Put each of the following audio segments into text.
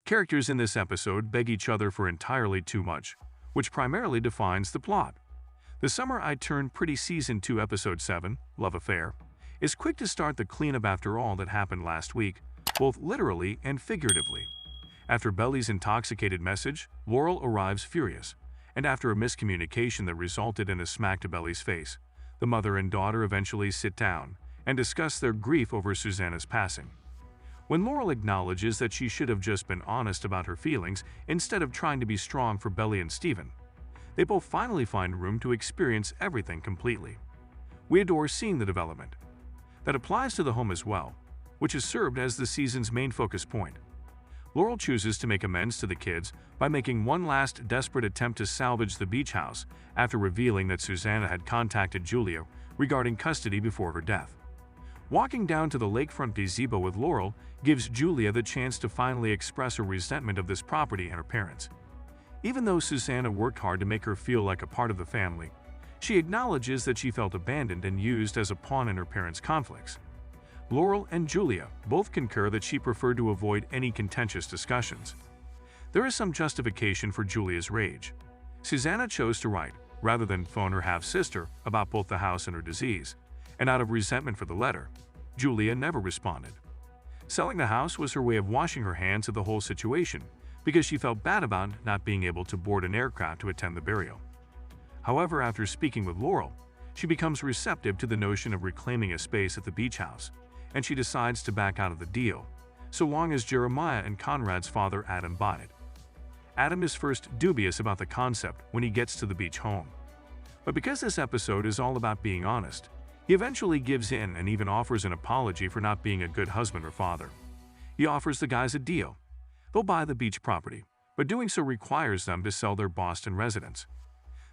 Characters in this episode beg each other for entirely too much, which primarily defines the plot. The Summer I Turned Pretty Season 2 Episode 7, Love Affair, is quick to start the cleanup after all that happened last week, both literally and figuratively. After Belly's intoxicated message, Laurel arrives furious, and after a miscommunication that resulted in a smack to Belly's face, the mother and daughter eventually sit down and discuss their grief over Susanna's passing. When Laurel acknowledges that she should have just been honest about her feelings instead of trying to be strong for Belly and Steven, they both finally find room to experience everything completely. We adore seeing the development. That applies to the home as well, which has served as the season's main focus point. Laurel chooses to make amends to the kids by making one last desperate attempt to salvage the beach house after revealing that Susanna had contacted Julia regarding custody before her death. Walking down to the lakefront gazebo with Laurel gives Julia the chance to finally express her resentment of this property and her parents. Even though Susanna worked hard to make her feel like a part of the family, she acknowledges that she felt abandoned and used as a pawn in her parents' conflicts. Laurel and Julia both concur that she preferred to avoid any contentious discussions. There is some justification for Julia's rage. Susanna chose to write, rather than phone her half-sister, about both the house and her disease, and out of resentment for the letter, Julia never responded. Selling the house was her way of washing her hands of the whole situation because she felt bad about not being able to board an aircraft to attend the burial. However, after speaking with Laurel, she becomes receptive to the notion of reclaiming a space at the beach house, and she decides to back out of the deal, so long as Jeremiah and Conrad's father Adam buy it. Adam is first dubious about the concept when he gets to the beach home. But because this episode is all about being honest, he eventually gives in and even offers an apology for not being a good husband or father. He offers the guys a deal. They'll buy the beach property, but doing so requires them to sell their Boston residence.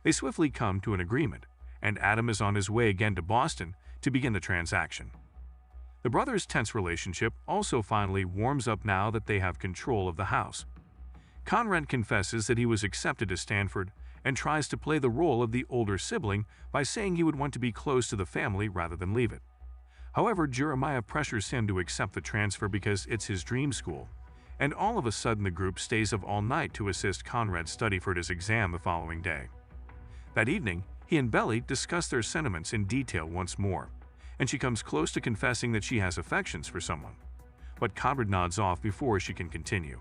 They swiftly come to an agreement, and Adam is on his way again to Boston to begin the transaction. The brothers' tense relationship also finally warms up now that they have control of the house. Conrad confesses that he was accepted to Stanford and tries to play the role of the older sibling by saying he would want to be close to the family rather than leave it. However, Jeremiah pressures him to accept the transfer because it's his dream school, and all of a sudden the group stays up all night to assist Conrad study for his exam the following day. That evening, he and Belly discuss their sentiments in detail once more, and she comes close to confessing that she has affections for someone. But Conrad nods off before she can continue.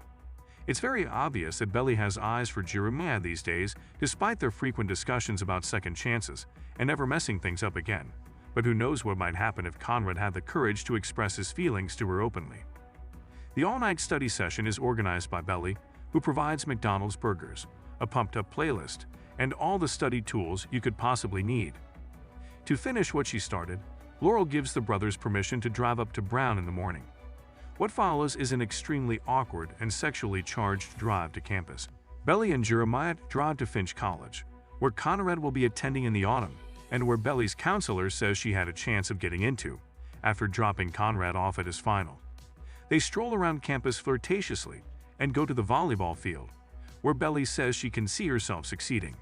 It's very obvious that Belly has eyes for Jeremiah these days, despite their frequent discussions about second chances and never messing things up again. But who knows what might happen if Conrad had the courage to express his feelings to her openly. The all-night study session is organized by Belly, who provides McDonald's burgers, a pumped-up playlist, and all the study tools you could possibly need. To finish what she started, Laurel gives the brothers permission to drive up to Brown in the morning. What follows is an extremely awkward and sexually charged drive to campus. Belly and Jeremiah drive to Finch College, where Conrad will be attending in the autumn, and where Belly's counselor says she had a chance of getting into, after dropping Conrad off at his final. They stroll around campus flirtatiously and go to the volleyball field, where Belly says she can see herself succeeding.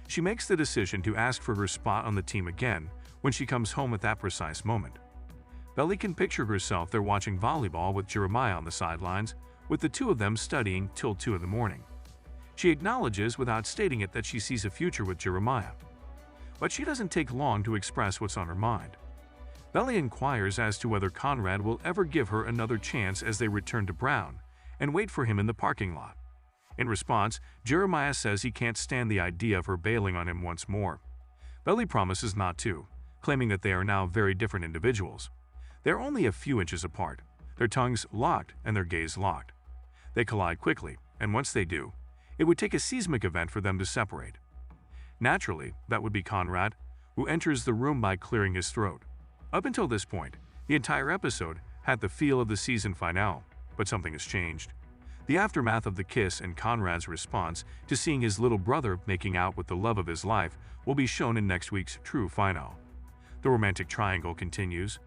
She makes the decision to ask for her spot on the team again when she comes home at that precise moment. Belly can picture herself there watching volleyball with Jeremiah on the sidelines, with the two of them studying till 2 in the morning. She acknowledges without stating it that she sees a future with Jeremiah. But she doesn't take long to express what's on her mind. Belly inquires as to whether Conrad will ever give her another chance as they return to Brown and wait for him in the parking lot. In response, Jeremiah says he can't stand the idea of her bailing on him once more. Belly promises not to, claiming that they are now very different individuals. They're only a few inches apart, their tongues locked and their gaze locked. They collide quickly, and once they do, it would take a seismic event for them to separate. Naturally, that would be Conrad, who enters the room by clearing his throat. Up until this point, the entire episode had the feel of the season finale, but something has changed. The aftermath of the kiss and Conrad's response to seeing his little brother making out with the love of his life will be shown in next week's true finale. The romantic triangle continues.